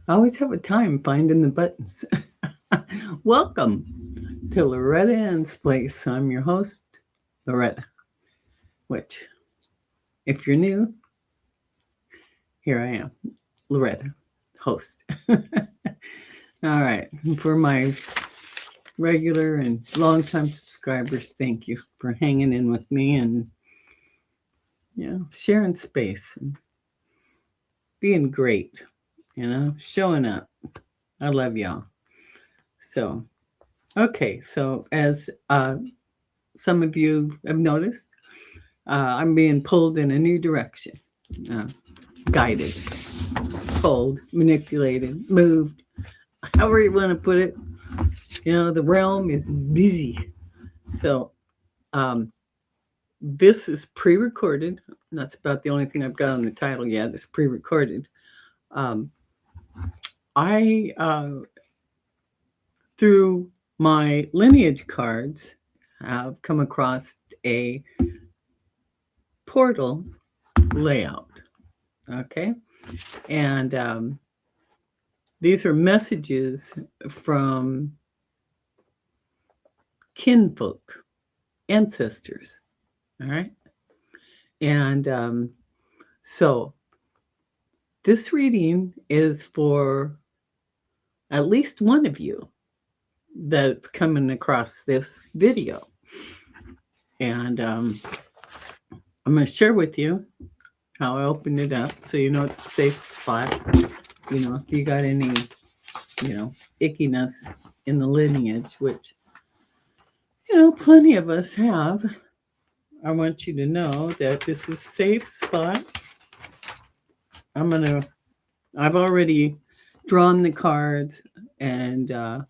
I always have a time finding the buttons. Welcome to LorettaAnn's Place. I'm your host, Loretta, which, if you're new, here I am, Loretta, host. All right. For my regular and longtime subscribers, thank you for hanging in with me and sharing space and being great, showing up. I love y'all. So, okay. So, as some of you have noticed, I'm being pulled in a new direction, uh, guided, pulled, manipulated, moved, however you want to put it. The realm is busy. So, um, this is pre recorded. That's about the only thing I've got on the title yet. It's pre recorded. Um, through my lineage cards, have come across a portal layout. Okay. And these are messages from kinfolk, ancestors. All right. And so this reading is for at least one of you that's coming across this video. And I'm going to share with you how I opened it up so you know it's a safe spot. If you got any, ickiness in the lineage, which, plenty of us have, I want you to know that this is a safe spot. I've already drawn the cards and I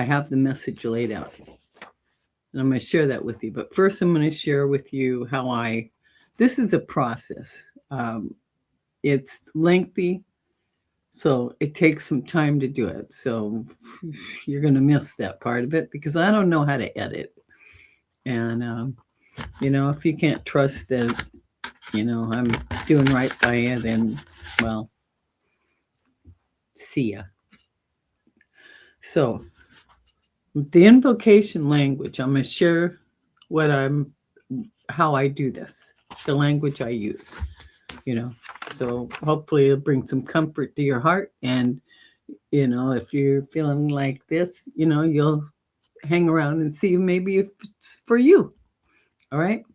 have the message laid out. And I'm going to share that with you. But first, I'm going to share with you this is a process. It's lengthy, so it takes some time to do it. So you're going to miss that part of it because I don't know how to edit. And, if you can't trust that, I'm doing right by you, then, well, see ya. So, the invocation language, I'm going to share how I do this, the language I use, so hopefully it'll bring some comfort to your heart. And, if you're feeling like this, you'll hang around and see maybe if it's for you. All right.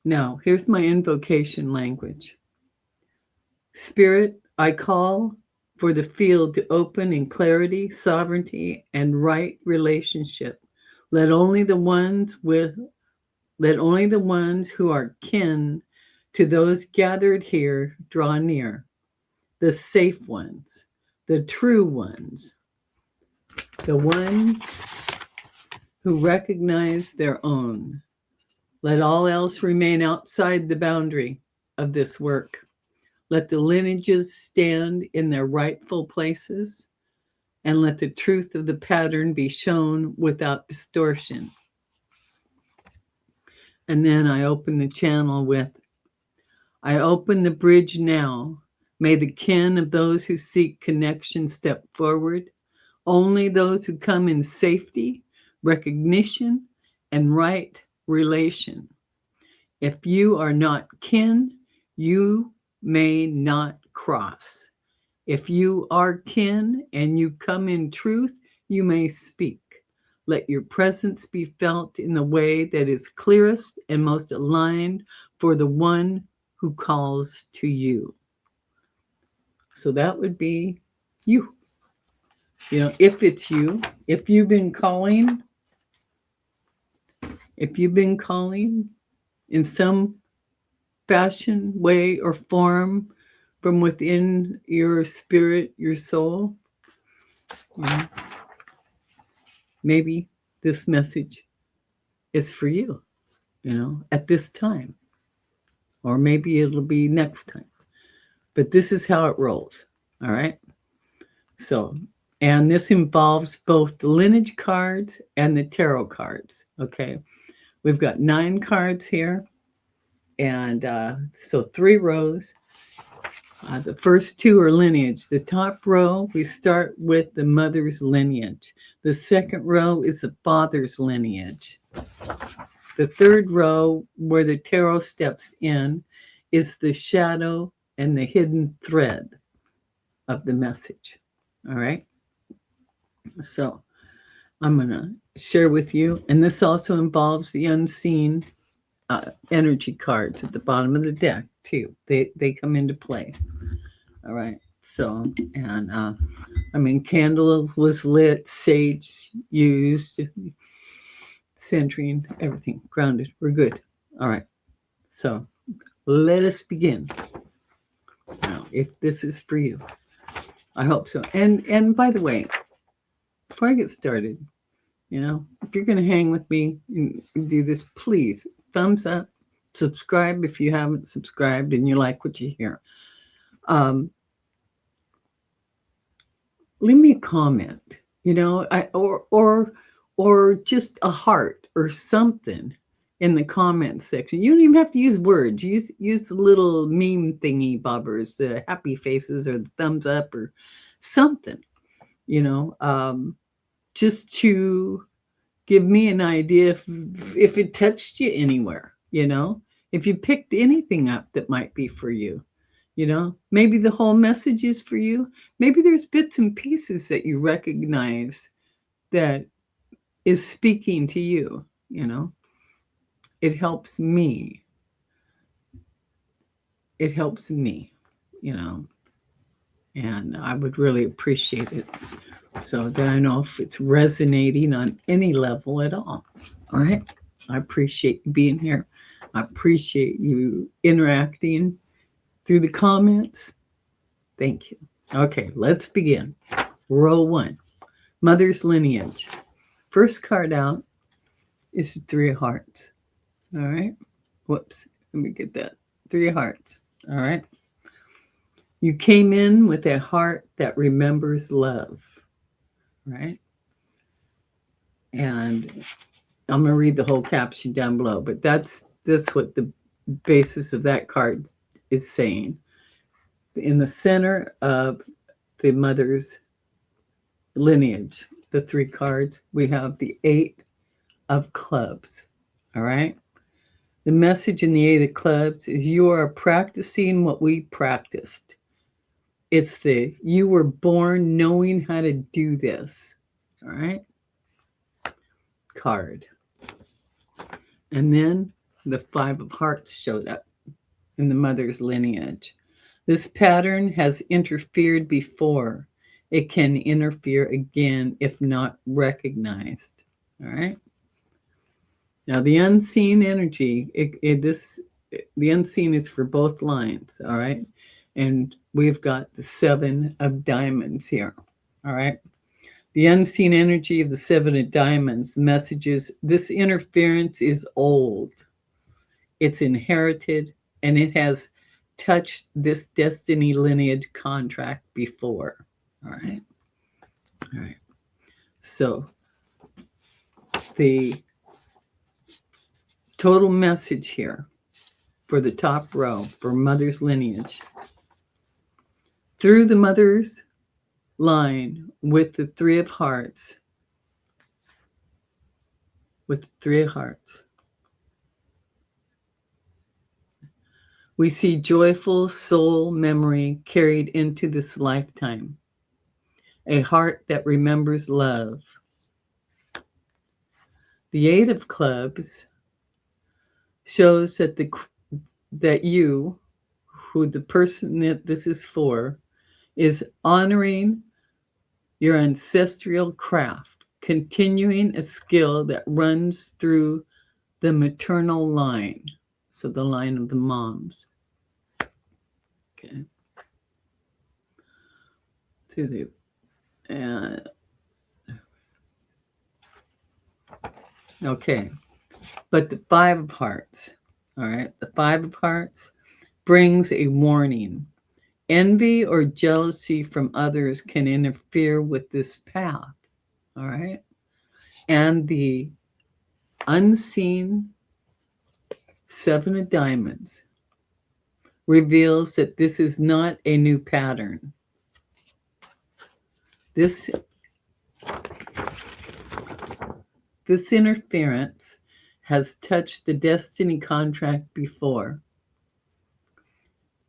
Now, here's my invocation language. Spirit, I call for the field to open in clarity, sovereignty, and right relationship. Let only the ones who are kin to those gathered here draw near. The safe ones, the true ones, the ones who recognize their own. Let all else remain outside the boundary of this work. Let the lineages stand in their rightful places, and let the truth of the pattern be shown without distortion. And then I open the channel with, I open the bridge now. May the kin of those who seek connection step forward. Only those who come in safety, recognition, and right relation. If you are not kin, you may not cross. If you are kin and you come in truth, you may speak. Let your presence be felt in the way that is clearest and most aligned for the one who calls to you. So that would be you. If it's you, if you've been calling in some fashion, way, or form from within your spirit, your soul, maybe this message is for you, at this time. Or maybe it'll be next time. But this is how it rolls, all right? So, and this involves both the lineage cards and the tarot cards, okay? We've got 9 cards here. And so 3 rows. The first two are lineage. The top row, we start with the mother's lineage. The second row is the father's lineage. The third row, where the tarot steps in, is the shadow and the hidden thread of the message. All right. So I'm going to share with you, and this also involves the unseen energy cards at the bottom of the deck too. They come into play. All right. So, and candle was lit, sage used, centering, everything grounded. We're good. All right. So let us begin. Now, if this is for you, I hope so. And by the way, before I get started, if you're going to hang with me and do this, please thumbs up, subscribe if you haven't subscribed and you like what you hear. Leave me a comment, or just a heart or something in the comments section. You don't even have to use words. Use the little meme thingy bobbers, the happy faces or the thumbs up or something, just to give me an idea if it touched you anywhere, if you picked anything up that might be for you. Maybe the whole message is for you. Maybe there's bits and pieces that you recognize that is speaking to you, It helps me. It helps me, and I would really appreciate it so that I know if it's resonating on any level at all. All right. I appreciate you being here. I appreciate you interacting through the comments. Thank you. Okay, let's begin. Row 1, mother's lineage. First card out is the 3 of hearts. All right. Whoops. Let me get that. 3 of hearts. All right. You came in with a heart that remembers love. Right. And I'm going to read the whole caption down below, but that's what the basis of that card is saying. In the center of the mother's lineage, the 3 cards, we have the 8 of clubs. All right. The message in the 8 of clubs is you are practicing what we practiced. It's you were born knowing how to do this. All right. Card. And then the 5 of hearts showed up in the mother's lineage. This pattern has interfered before. It can interfere again if not recognized. All right. Now the unseen energy, the unseen is for both lines. All right. And we've got the 7 of diamonds here. All right. The unseen energy of the 7 of diamonds, the message is this interference is old. It's inherited and it has touched this destiny lineage contract before. All right. All right. So the total message here for the top row for mother's lineage. Through the mother's line with the 3 of hearts. With the 3 of hearts. We see joyful soul memory carried into this lifetime. A heart that remembers love. The 8 of clubs shows that that you, who the person that this is for, is honoring your ancestral craft, continuing a skill that runs through the maternal line. So the line of the moms. Okay. Okay. But the 5 of hearts, all right, the 5 of hearts brings a warning. Envy or jealousy from others can interfere with this path, all right? And the unseen 7 of diamonds reveals that this is not a new pattern. This interference has touched the destiny contract before.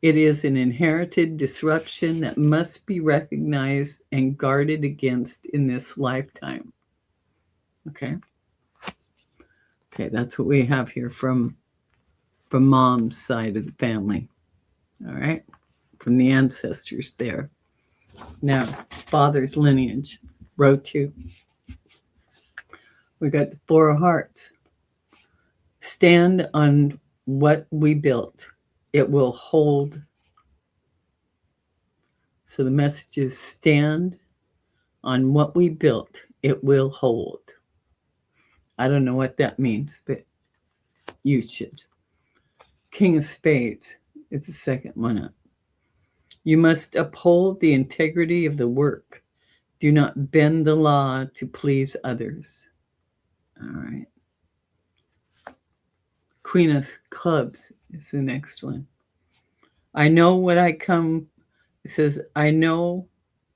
It is an inherited disruption that must be recognized and guarded against in this lifetime. Okay. Okay, that's what we have here from mom's side of the family. All right, from the ancestors there. Now, father's lineage, row 2. We got the 4 of hearts. Stand on what we built. It will hold. So the message is stand on what we built. It will hold. I don't know what that means, but you should. King of Spades is the second one up. You must uphold the integrity of the work. Do not bend the law to please others. All right. Queen of Clubs is the next one. I know what I come, it says, I know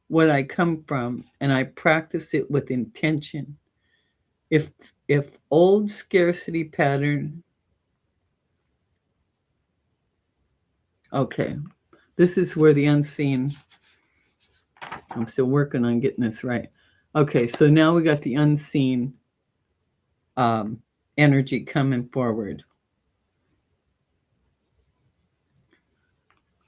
what I come from, and I practice it with intention. If old scarcity pattern, okay, this is where the unseen, I'm still working on getting this right. Okay, so now we got the unseen energy coming forward.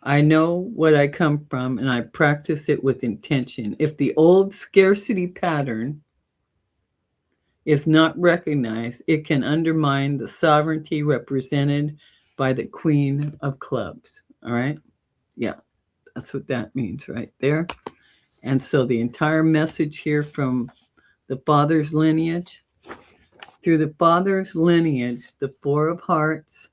I know what I come from, and I practice it with intention. If the old scarcity pattern is not recognized, it can undermine the sovereignty represented by the Queen of Clubs. All right? Yeah, that's what that means right there. And so the entire message here from the father's lineage, through the father's lineage, the 4 of Hearts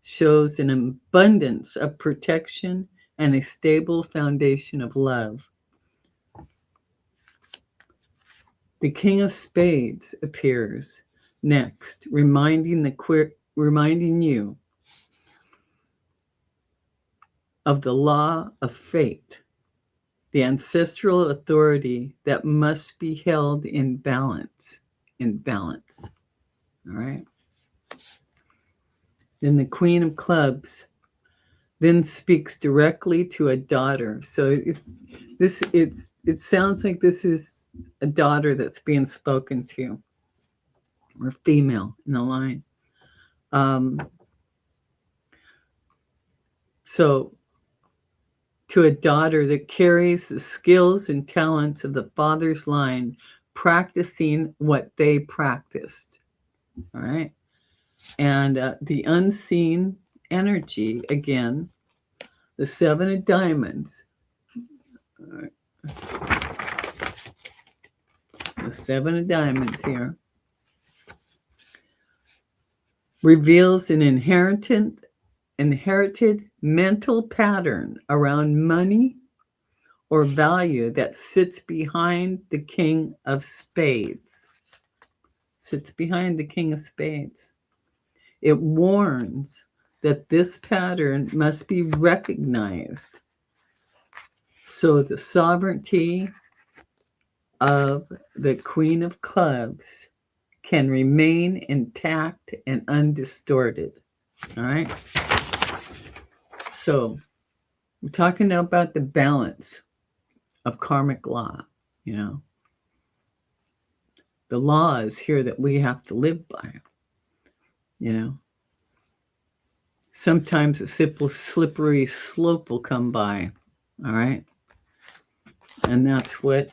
shows an abundance of protection and a stable foundation of love. The King of Spades appears next, reminding you of the law of fate, the ancestral authority that must be held in balance. All right. Then the Queen of Clubs then speaks directly to a daughter. So it sounds like this is a daughter that's being spoken to, or female in the line. So to a daughter that carries the skills and talents of the father's line, practicing what they practiced. All right. And the unseen energy, again, the 7 of Diamonds. All right. The 7 of Diamonds here reveals an inherited mental pattern around money or value that sits behind the King of Spades. Sits behind the King of Spades. It warns that this pattern must be recognized so the sovereignty of the Queen of Clubs can remain intact and undistorted. All right. So we're talking now about the balance of karmic law. You know, the law is here that we have to live by. You know, sometimes a slippery slope will come by. All right. And that's what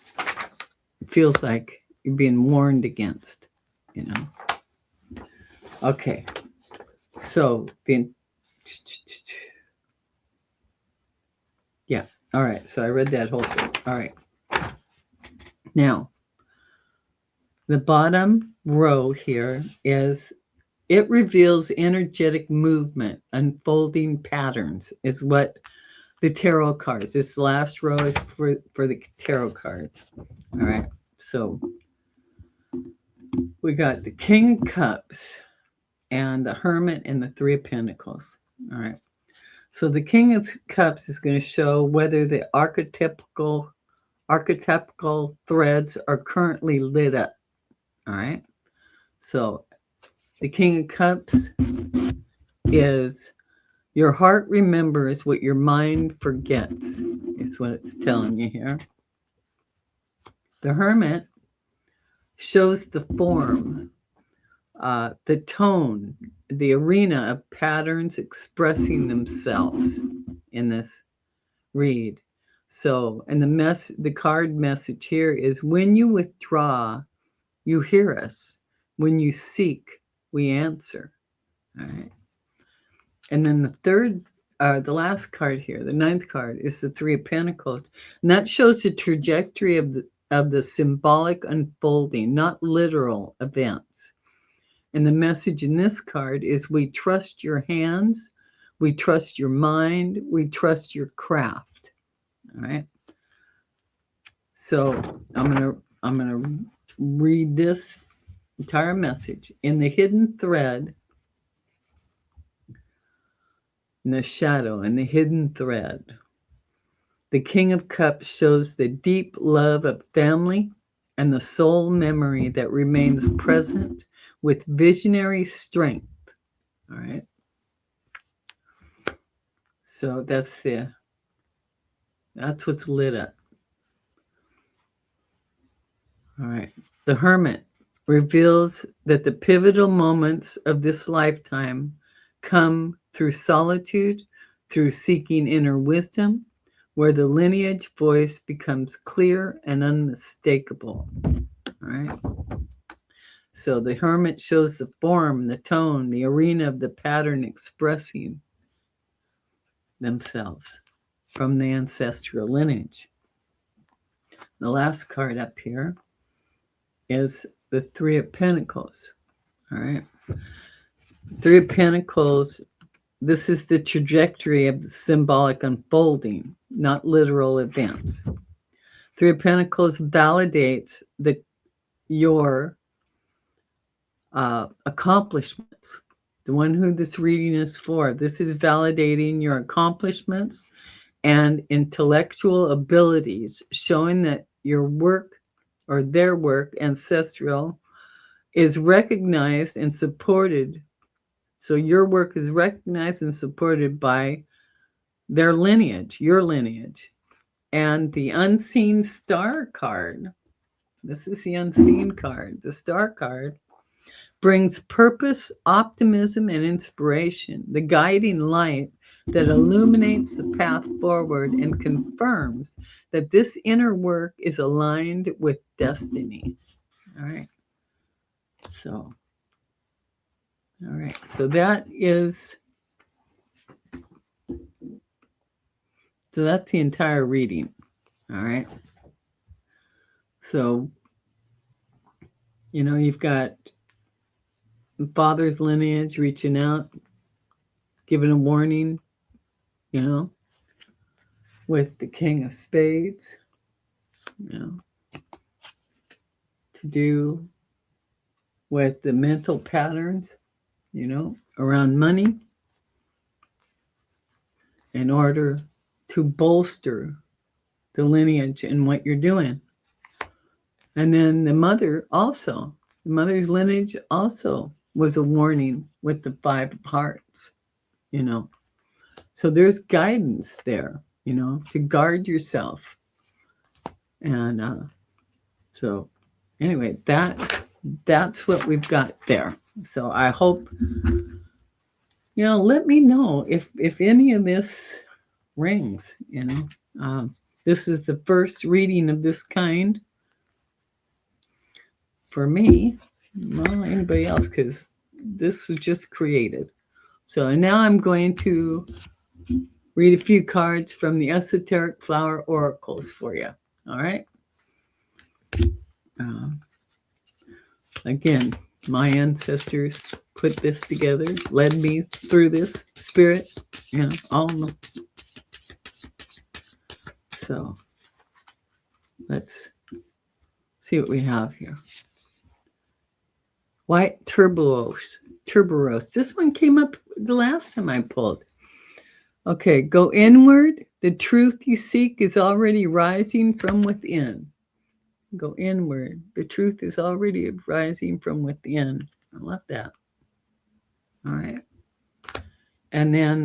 it feels like you're being warned against, you know. Okay. So, yeah. All right. So I read that whole thing. All right. Now, the bottom row here is, it reveals energetic movement, unfolding patterns is what the tarot cards. This last row is for the tarot cards. All right. So we got the King of Cups and the Hermit and the 3 of Pentacles. All right. So the King of Cups is going to show whether the archetypical threads are currently lit up. All right. So the King of Cups is your heart remembers what your mind forgets, is what it's telling you here. The Hermit shows the form, the tone, the arena of patterns expressing themselves in this read. So, and the card message here is: when you withdraw, you hear us. When you seek, we answer. All right. And then the last card here, the 9th card, is the 3 of Pentacles. And that shows the trajectory of the symbolic unfolding, not literal events. And the message in this card is: we trust your hands, we trust your mind, we trust your craft. All right. So I'm gonna read this entire message. In the hidden thread, in the shadow, and the hidden thread, the King of Cups shows the deep love of family and the soul memory that remains present with visionary strength. All right. So that's what's lit up. All right. The Hermit reveals that the pivotal moments of this lifetime come through solitude, through seeking inner wisdom, where the lineage voice becomes clear and unmistakable. All right. So the Hermit shows the form, the tone, the arena of the pattern expressing themselves from the ancestral lineage. The last card up here is the 3 of Pentacles. All right. 3 of Pentacles, this is the trajectory of the symbolic unfolding, not literal events. 3 of Pentacles validates your accomplishments. The one who this reading is for. This is validating your accomplishments and intellectual abilities, showing that your work or their work, ancestral, is recognized and supported. So your work is recognized and supported by their lineage, your lineage. And the unseen star card, this is the unseen card, the star card, brings purpose, optimism, and inspiration, the guiding light that illuminates the path forward and confirms that this inner work is aligned with destiny. All right. So that's the entire reading. All right. So, you've got father's lineage reaching out, giving a warning, with the King of Spades, to do with the mental patterns, around money in order to bolster the lineage and what you're doing. And then the mother's lineage also was a warning with the 5 of Hearts, So there's guidance there, to guard yourself. And so anyway, that's what we've got there. So I hope, let me know if any of this rings, this is the first reading of this kind for me. Well, anybody else, because this was just created. So now I'm going to read a few cards from the Esoteric Flower Oracles for you. All right. Again, my ancestors put this together, led me through this, spirit, all of them. So let's see what we have here. White Tuberose. This one came up the last time I pulled. Okay, go inward. The truth you seek is already rising from within. Go inward. The truth is already rising from within. I love that. All right. And then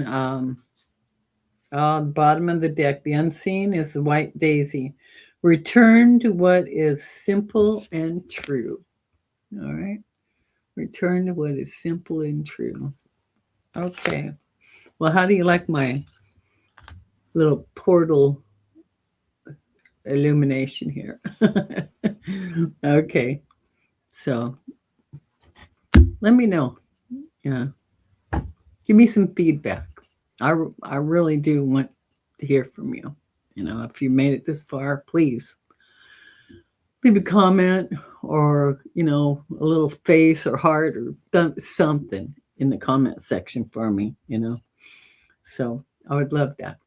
the bottom of the deck, the unseen is the white daisy. Return to what is simple and true. All right. Return to what is simple and true. Okay. Well, how do you like my little portal illumination here? Okay. So let me know. Yeah. Give me some feedback. I really do want to hear from you. You know, if you made it this far, please leave a comment or, you know, a little face or heart or something in the comment section for me, you know. So I would love that.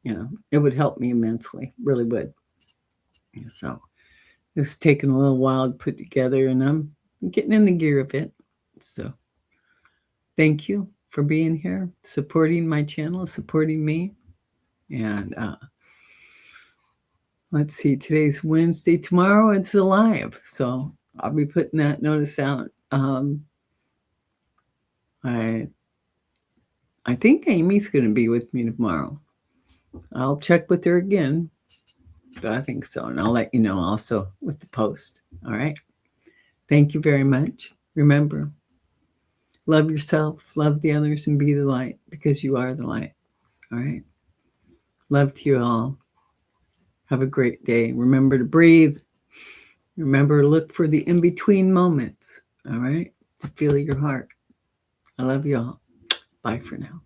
You know, it would help me immensely, really would. So it's taken a little while to put together, and I'm getting in the gear of it. So thank you for being here, supporting my channel, supporting me. And let's see, today's Wednesday. Tomorrow it's live, so I'll be putting that notice out. I think Amy's going to be with me tomorrow. I'll check with her again, but I think so. And I'll let you know also with the post. All right. Thank you very much. Remember, love yourself, love the others, and be the light, because you are the light. All right. Love to you all. Have a great day. Remember to breathe. Remember to look for the in-between moments. All right. To feel your heart. I love you all. Bye for now.